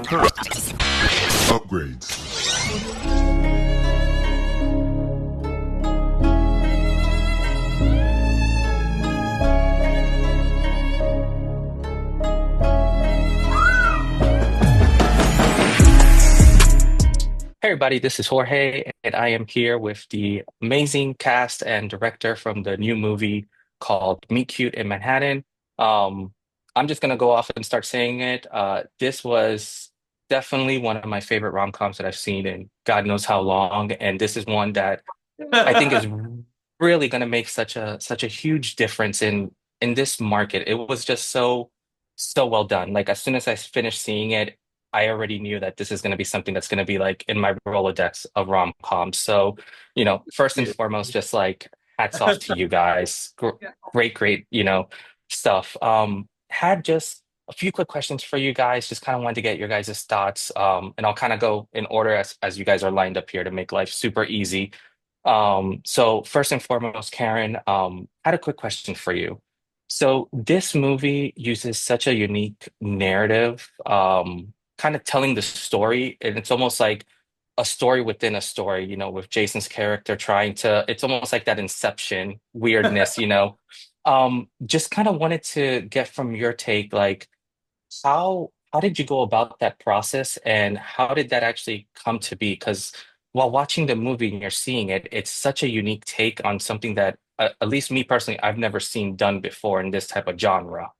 Upgrades. Hey everybody, this is Jorge, and I am here with the amazing cast and director from the new movie called Meet Cute in Manhattan. Um, I'm just gonna go off and start saying it. This was definitely one of my favorite rom-coms that I've seen in God knows how long, and this is one that I think is really gonna make such a huge difference in this market. It was just so well done. Like as soon as I finished seeing it, I already knew that this is going to be something that's going to be like in my Rolodex of rom-coms. So, first and Yeah. foremost, just like hats off to you guys. Yeah. Great, stuff. Had just a few quick questions for you guys. Just kind of wanted to get your guys' thoughts. And I'll kind of go in order as you guys are lined up here to make life super easy. So first and foremost, Karen, had a quick question for you. So this movie uses such a unique narrative, kind of telling the story, and it's almost like a story within a story, with Jason's character trying to, it's almost like that Inception weirdness, Just kind of wanted to get from your take, like how did you go about that process and how did that actually come to be? Because while watching the movie and you're seeing it, it's such a unique take on something that, at least me personally, I've never seen done before in this type of genre.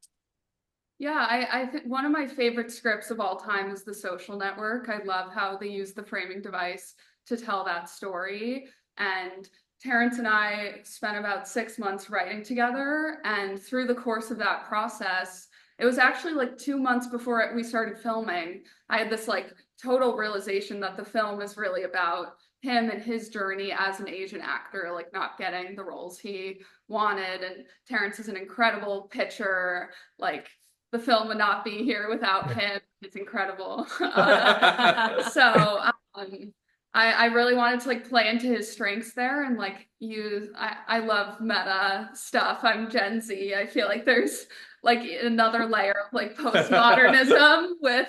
Yeah, I think one of my favorite scripts of all time is The Social Network. I love how they use the framing device to tell that story. And Terrence and I spent about 6 months writing together. And through the course of that process, it was actually like 2 months before we started filming. I had this like total realization that the film is really about him and his journey as an Asian actor, like not getting the roles he wanted. And Terrence is an incredible pitcher, like the film would not be here without him. It's incredible. So I really wanted to like play into his strengths there and like use I love meta stuff. I'm Gen Z. I feel like there's like another layer of like postmodernism with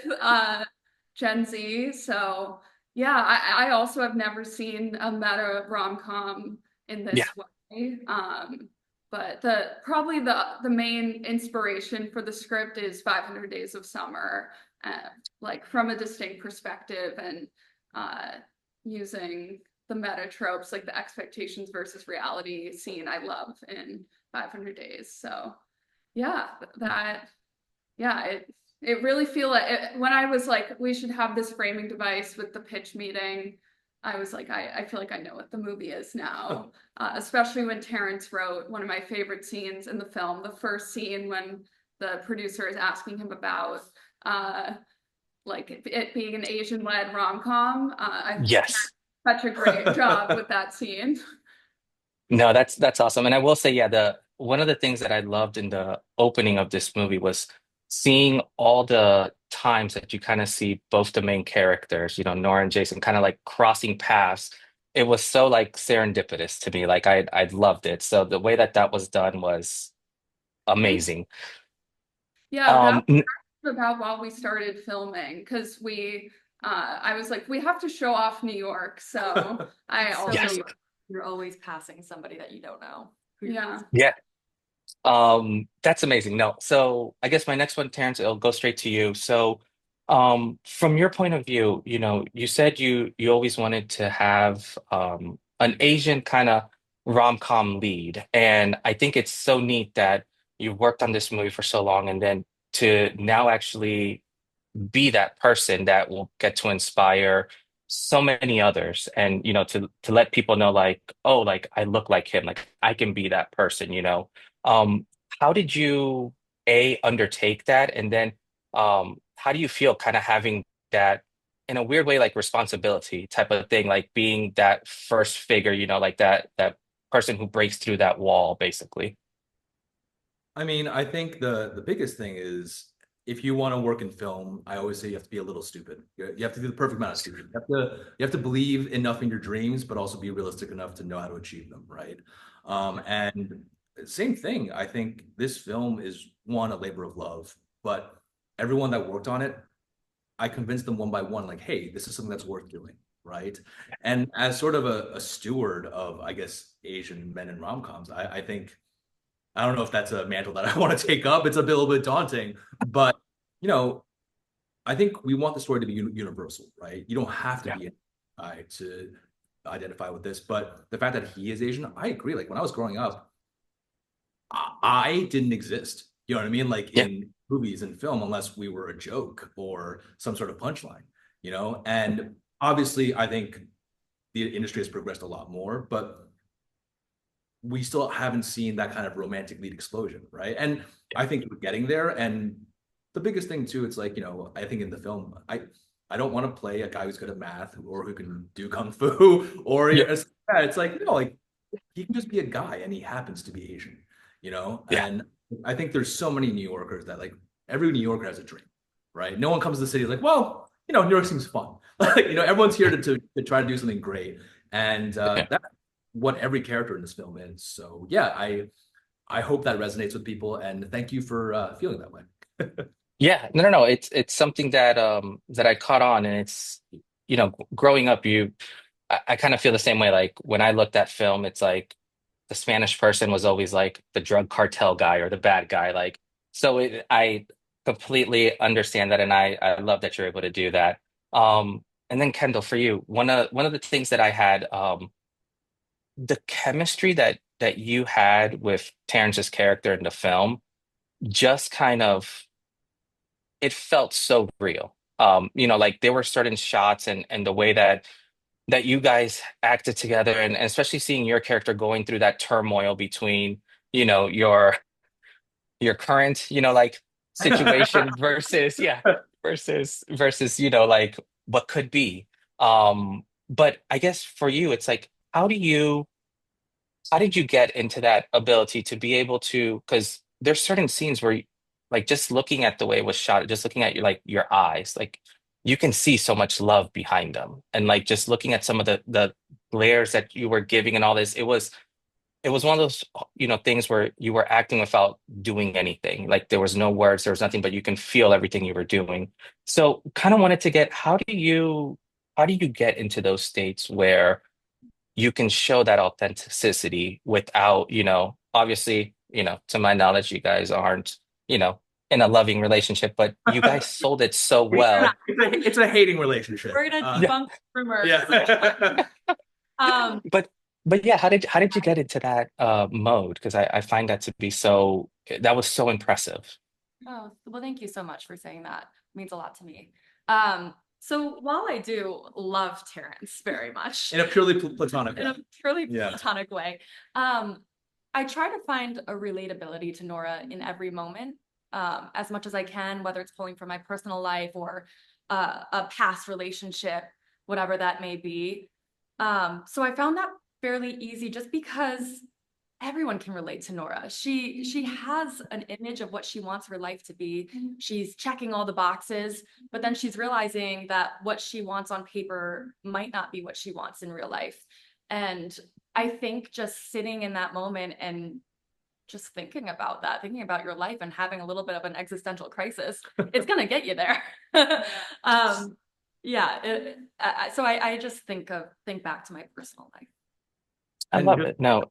Gen Z. So yeah, I also have never seen a meta rom-com in Yeah. this way. But the main inspiration for the script is 500 Days of Summer, like from a distinct perspective and uh, using the meta tropes, like the expectations versus reality scene I love in 500 Days. So yeah, that yeah, it really feel like when I was like, we should have this framing device with the pitch meeting. I was like, I feel like I know what the movie is now, especially when Terrence wrote one of my favorite scenes in the film, the first scene when the producer is asking him about uh, like it being an Asian-led rom-com. I Yes. such a great job with that scene. No, that's awesome. And I will say, yeah, the one of the things that I loved in the opening of this movie was seeing all the times that you kind of see both the main characters, Nora and Jason kind of like crossing paths. It was so like serendipitous to me. Like I loved it. So the way that that was done was Thank amazing. Yeah, that Um, n- was about while we started filming because I was like, we have to show off New York. So I It's so New yes. also, York. You're always passing somebody that you don't know who you're yeah. passing. Yeah. That's amazing. No, so I guess my next one, Terrence, it'll go straight to you. So, from your point of view, you said you always wanted to have an Asian kind of rom-com lead, and I think it's so neat that you worked on this movie for so long, and then to now actually be that person that will get to inspire so many others, and to let people know, like, oh, like I look like him, like I can be that person. um, how did you undertake that? And then how do you feel kind of having that in a weird way, like responsibility type of thing, like being that first figure, like that person who breaks through that wall, basically. I mean, I think the biggest thing is if you want to work in film, I always say you have to be a little stupid. You have to do the perfect amount of stupid. You have to believe enough in your dreams, but also be realistic enough to know how to achieve them, right? And same thing. I think this film is one a labor of love, but everyone that worked on it, I convinced them one by one, like, hey, this is something that's worth doing, right? And as sort of a steward of, I guess, Asian men in rom-coms, I think I don't know if that's a mantle that I want to take up. It's a little bit daunting, but you know, I think we want the story to be universal, right? You don't have to Yeah. be to identify with this, but the fact that he is Asian, I agree. Like when I was growing up, I didn't exist. You know what I mean? Like Yeah. in movies and film, unless we were a joke or some sort of punchline, you know? And obviously, I think the industry has progressed a lot more, but we still haven't seen that kind of romantic lead explosion, right? And I think we're getting there. And the biggest thing too, it's like, you know, I think in the film, I don't want to play a guy who's good at math or who can do kung fu or Yeah. it's like, you know, like he can just be a guy and he happens to be Asian, you know? Yeah. And I think there's so many New Yorkers that like every New Yorker has a dream, right? No one comes to the city like, well, you know, New York seems fun. Like, you know, everyone's here to try to do something great. And Yeah. that's what every character in this film is. So yeah, I hope that resonates with people and thank you for feeling that way. Yeah, no, no, no. It's something that that I caught on, and it's growing up, I kind of feel the same way. Like when I looked at film, it's like the Spanish person was always like the drug cartel guy or the bad guy. Like so, I completely understand that, and I love that you're able to do that. And then Kendall, for you, one of the things that I had, the chemistry that you had with Terrence's character in the film, just kind of it felt so real. Like there were certain shots and the way that you guys acted together and especially seeing your character going through that turmoil between, your current, like situation versus yeah, versus, like what could be. But I guess for you, it's like, how did you get into that ability to be able to, because there's certain scenes where like just looking at the way it was shot, just looking at your eyes, like you can see so much love behind them. And like just looking at some of the glares that you were giving and all this, it was one of those, things where you were acting without doing anything. Like there was no words, there was nothing, but you can feel everything you were doing. So kind of wanted to get, how do you get into those states where you can show that authenticity without, obviously, to my knowledge, you guys aren't, in a loving relationship, but you guys sold it so well. It's a hating relationship. We're gonna Yeah. debunk rumors. Yeah. Um, But yeah, how did you get into that mode? Because I find that to be that was so impressive. oh, well, thank you so much for saying that. It means a lot to me. So while I do love Terrence very much In a purely platonic in a way. purely Yeah. platonic way, I try to find a relatability to Nora in every moment, as much as I can, whether it's pulling from my personal life or a past relationship, whatever that may be. So I found that fairly easy just because everyone can relate to Nora. She has an image of what she wants her life to be. She's checking all the boxes, but then she's realizing that what she wants on paper might not be what she wants in real life. And I think just sitting in that moment and just thinking about that, thinking about your life and having a little bit of an existential crisis, it's gonna get you there. Yeah. So I just think back to my personal life. I And love it. No,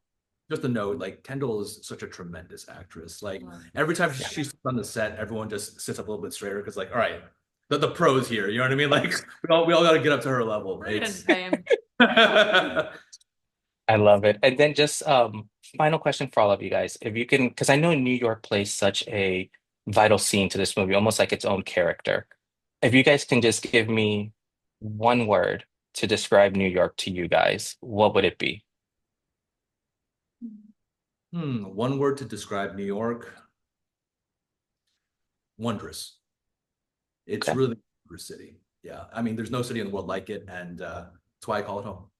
just a note, like Kendall is such a tremendous actress. Like every time yeah. she's on the set, everyone just sits up a little bit straighter because like, all right, the pros here, you know what I mean? Like we all got to get up to her level. Right in It's fame. I love it. And then just final question for all of you guys. If you can, because I know New York plays such a vital scene to this movie, almost like its own character. If you guys can just give me one word to describe New York to you guys, what would it be? One word to describe New York, wondrous. It's Okay. really a wondrous city. Yeah. I mean, there's no city in the world like it, and that's why I call it home.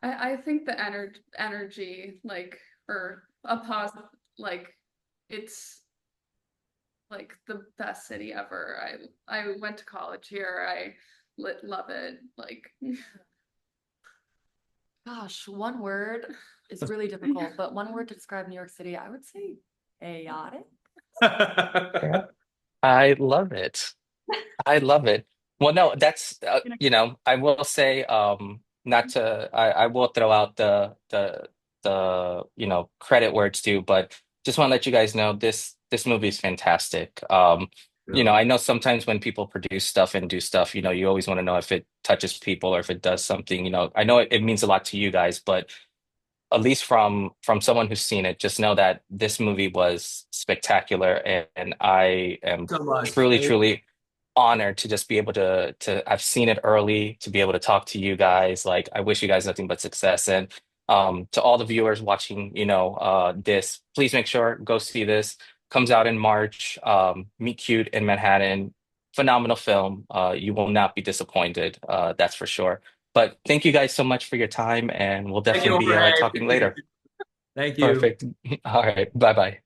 I think the energy, like, or a positive, like, it's like the best city ever. I went to college here. I love it. Like, Gosh, one word is really difficult, but one word to describe New York City, I would say chaotic. Yeah. I love it. I love it. Well, no, that's You know, I will say, not to, I will throw out the credit where it's due, but just want to let you guys know this movie is fantastic. I know sometimes when people produce stuff and do stuff, you always want to know if it touches people or if it does something. I know it means a lot to you guys, but at least from someone who's seen it, just know that this movie was spectacular, and I am So much. truly, truly honored to just be able to I've seen it early, to be able to talk to you guys. Like, I wish you guys nothing but success. And to all the viewers watching, this, please make sure go see this. Comes out in March. Meet Cute in Manhattan. Phenomenal film. You will not be disappointed. That's for sure. But thank you guys so much for your time, and we'll Thank you, definitely be Jorge. talking later. Thank you. Perfect. All right. Bye bye.